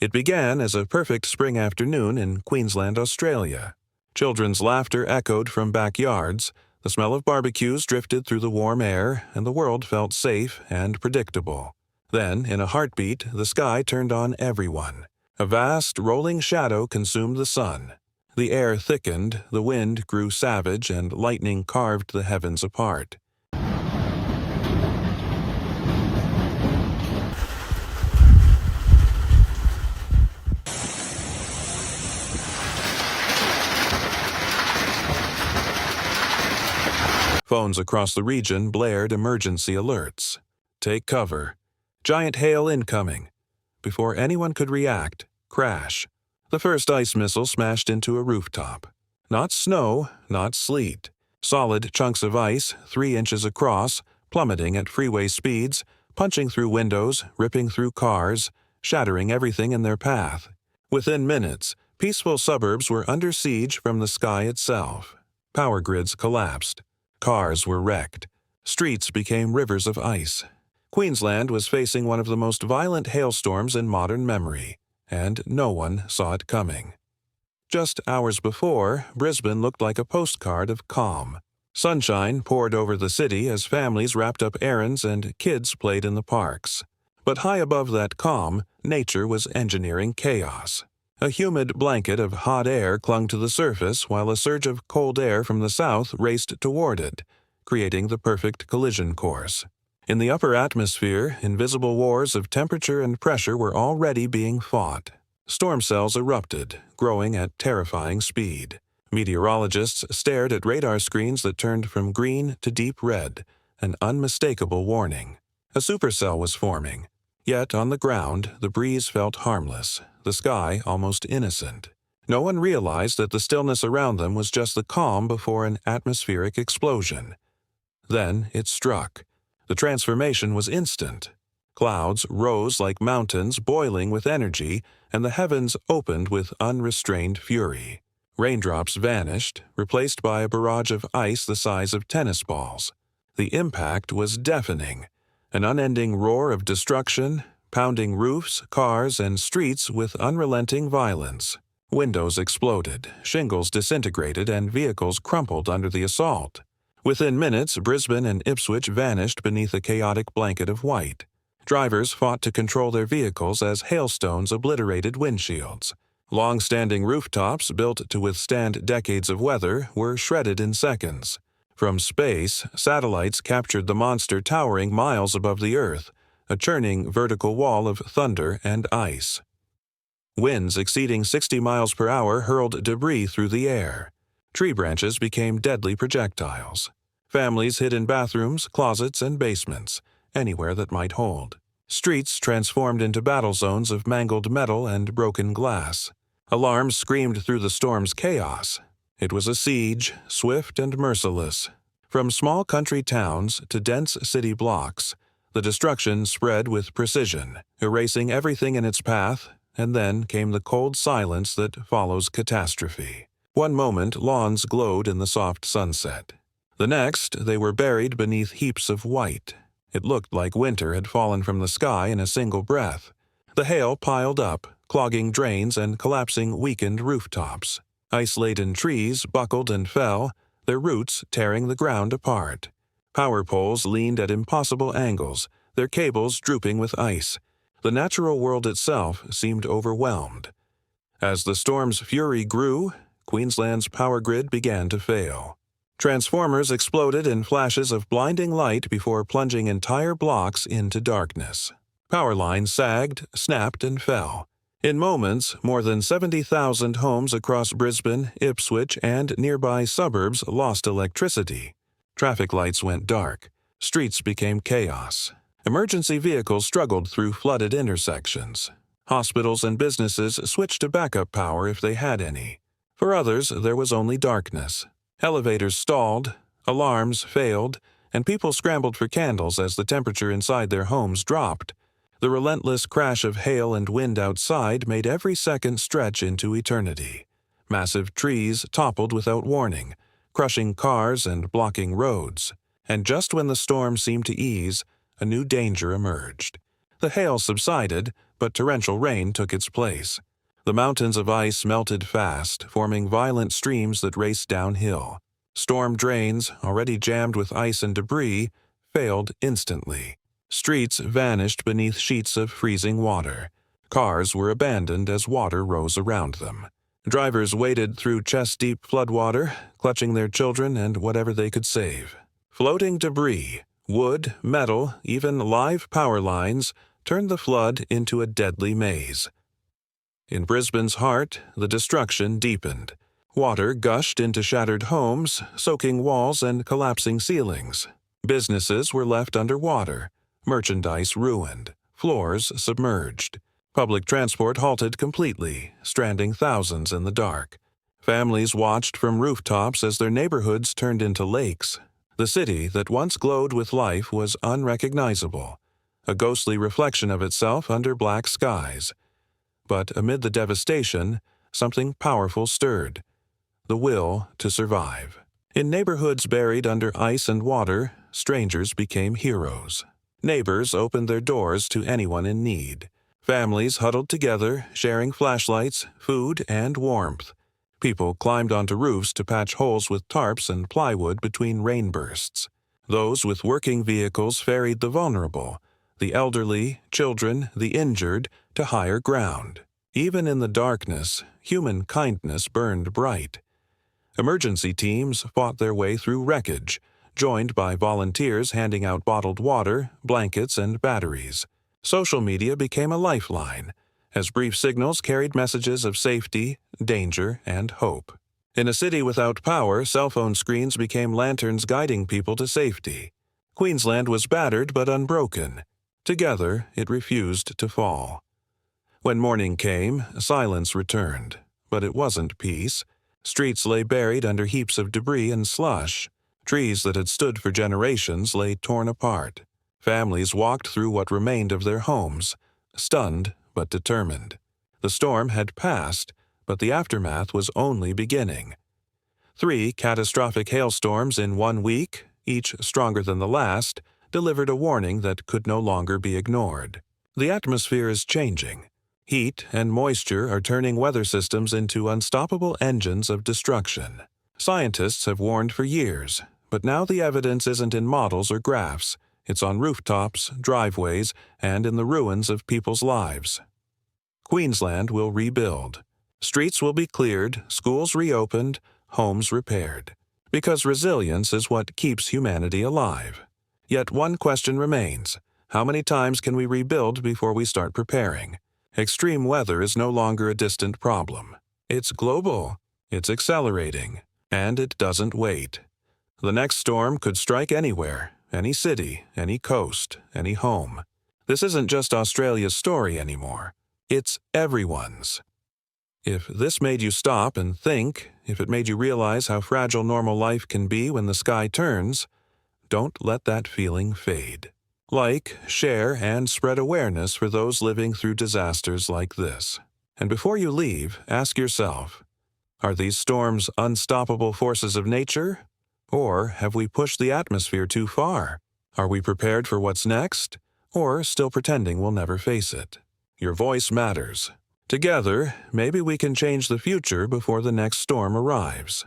It began as a perfect spring afternoon in Queensland, Australia. Children's laughter echoed from backyards, the smell of barbecues drifted through the warm air, and the world felt safe and predictable. Then, in a heartbeat, the sky turned on everyone. A vast, rolling shadow consumed the sun. The air thickened, the wind grew savage, and lightning carved the heavens apart. Phones across the region blared emergency alerts. Take cover. Giant hail incoming. Before anyone could react, crash. The first ice missile smashed into a rooftop. Not snow, not sleet. Solid chunks of ice, 3 inches across, plummeting at freeway speeds, punching through windows, ripping through cars, shattering everything in their path. Within minutes, peaceful suburbs were under siege from the sky itself. Power grids collapsed. Cars were wrecked. Streets became rivers of ice. Queensland was facing one of the most violent hailstorms in modern memory, and no one saw it coming. Just hours before, Brisbane looked like a postcard of calm. Sunshine poured over the city as families wrapped up errands and kids played in the parks. But high above that calm, nature was engineering chaos. A humid blanket of hot air clung to the surface while a surge of cold air from the south raced toward it, creating the perfect collision course. In the upper atmosphere, invisible wars of temperature and pressure were already being fought. Storm cells erupted, growing at terrifying speed. Meteorologists stared at radar screens that turned from green to deep red, an unmistakable warning. A supercell was forming. Yet on the ground, the breeze felt harmless, the sky almost innocent. No one realized that the stillness around them was just the calm before an atmospheric explosion. Then it struck. The transformation was instant. Clouds rose like mountains boiling with energy, and the heavens opened with unrestrained fury. Raindrops vanished, replaced by a barrage of ice the size of tennis balls. The impact was deafening. An unending roar of destruction, pounding roofs, cars, and streets with unrelenting violence. Windows exploded, shingles disintegrated, and vehicles crumpled under the assault. Within minutes, Brisbane and Ipswich vanished beneath a chaotic blanket of white. Drivers fought to control their vehicles as hailstones obliterated windshields. Long-standing rooftops, built to withstand decades of weather, were shredded in seconds. From space, satellites captured the monster towering miles above the Earth, a churning vertical wall of thunder and ice. Winds exceeding 60 miles per hour hurled debris through the air. Tree branches became deadly projectiles. Families hid in bathrooms, closets, and basements, anywhere that might hold. Streets transformed into battle zones of mangled metal and broken glass. Alarms screamed through the storm's chaos. It was a siege, swift and merciless. From small country towns to dense city blocks, the destruction spread with precision, erasing everything in its path, and then came the cold silence that follows catastrophe. One moment, lawns glowed in the soft sunset. The next, they were buried beneath heaps of white. It looked like winter had fallen from the sky in a single breath. The hail piled up, clogging drains and collapsing weakened rooftops. Ice-laden trees buckled and fell, their roots tearing the ground apart. Power poles leaned at impossible angles, their cables drooping with ice. The natural world itself seemed overwhelmed. As the storm's fury grew, Queensland's power grid began to fail. Transformers exploded in flashes of blinding light before plunging entire blocks into darkness. Power lines sagged, snapped, and fell. In moments, more than 70,000 homes across Brisbane, Ipswich, and nearby suburbs lost electricity. Traffic lights went dark. Streets became chaos. Emergency vehicles struggled through flooded intersections. Hospitals and businesses switched to backup power if they had any. For others, there was only darkness. Elevators stalled, alarms failed, and people scrambled for candles as the temperature inside their homes dropped. The relentless crash of hail and wind outside made every second stretch into eternity. Massive trees toppled without warning, crushing cars and blocking roads. And just when the storm seemed to ease, a new danger emerged. The hail subsided, but torrential rain took its place. The mountains of ice melted fast, forming violent streams that raced downhill. Storm drains, already jammed with ice and debris, failed instantly. Streets vanished beneath sheets of freezing water. Cars were abandoned as water rose around them. Drivers waded through chest-deep floodwater, clutching their children and whatever they could save. Floating debris, wood, metal, even live power lines, turned the flood into a deadly maze. In Brisbane's heart, the destruction deepened. Water gushed into shattered homes, soaking walls and collapsing ceilings. Businesses were left underwater, merchandise ruined, floors submerged. Public transport halted completely, stranding thousands in the dark. Families watched from rooftops as their neighborhoods turned into lakes. The city that once glowed with life was unrecognizable, a ghostly reflection of itself under black skies. But amid the devastation, something powerful stirred: the will to survive. In neighborhoods buried under ice and water, strangers became heroes. Neighbors opened their doors to anyone in need. Families huddled together, sharing flashlights, food, and warmth. People climbed onto roofs to patch holes with tarps and plywood between rainbursts. Those with working vehicles ferried the vulnerable, the elderly, children, the injured, to higher ground. Even in the darkness, human kindness burned bright. Emergency teams fought their way through wreckage, joined by volunteers handing out bottled water, blankets, and batteries. Social media became a lifeline, as brief signals carried messages of safety, danger, and hope. In a city without power, cell phone screens became lanterns guiding people to safety. Queensland was battered but unbroken. Together, it refused to fall. When morning came, silence returned. But it wasn't peace. Streets lay buried under heaps of debris and slush. Trees that had stood for generations lay torn apart. Families walked through what remained of their homes, stunned but determined. The storm had passed, but the aftermath was only beginning. 3 catastrophic hailstorms in 1 week, each stronger than the last, delivered a warning that could no longer be ignored. The atmosphere is changing. Heat and moisture are turning weather systems into unstoppable engines of destruction. Scientists have warned for years, but now the evidence isn't in models or graphs. It's on rooftops, driveways, and in the ruins of people's lives. Queensland will rebuild. Streets will be cleared, schools reopened, homes repaired. Because resilience is what keeps humanity alive. Yet one question remains: how many times can we rebuild before we start preparing? Extreme weather is no longer a distant problem. It's global, it's accelerating, and it doesn't wait. The next storm could strike anywhere, any city, any coast, any home. This isn't just Australia's story anymore. It's everyone's. If this made you stop and think, if it made you realize how fragile normal life can be when the sky turns, don't let that feeling fade. Like, share, and spread awareness for those living through disasters like this. And before you leave, ask yourself, are these storms unstoppable forces of nature? Or have we pushed the atmosphere too far? Are we prepared for what's next? Or still pretending we'll never face it? Your voice matters. Together, maybe we can change the future before the next storm arrives.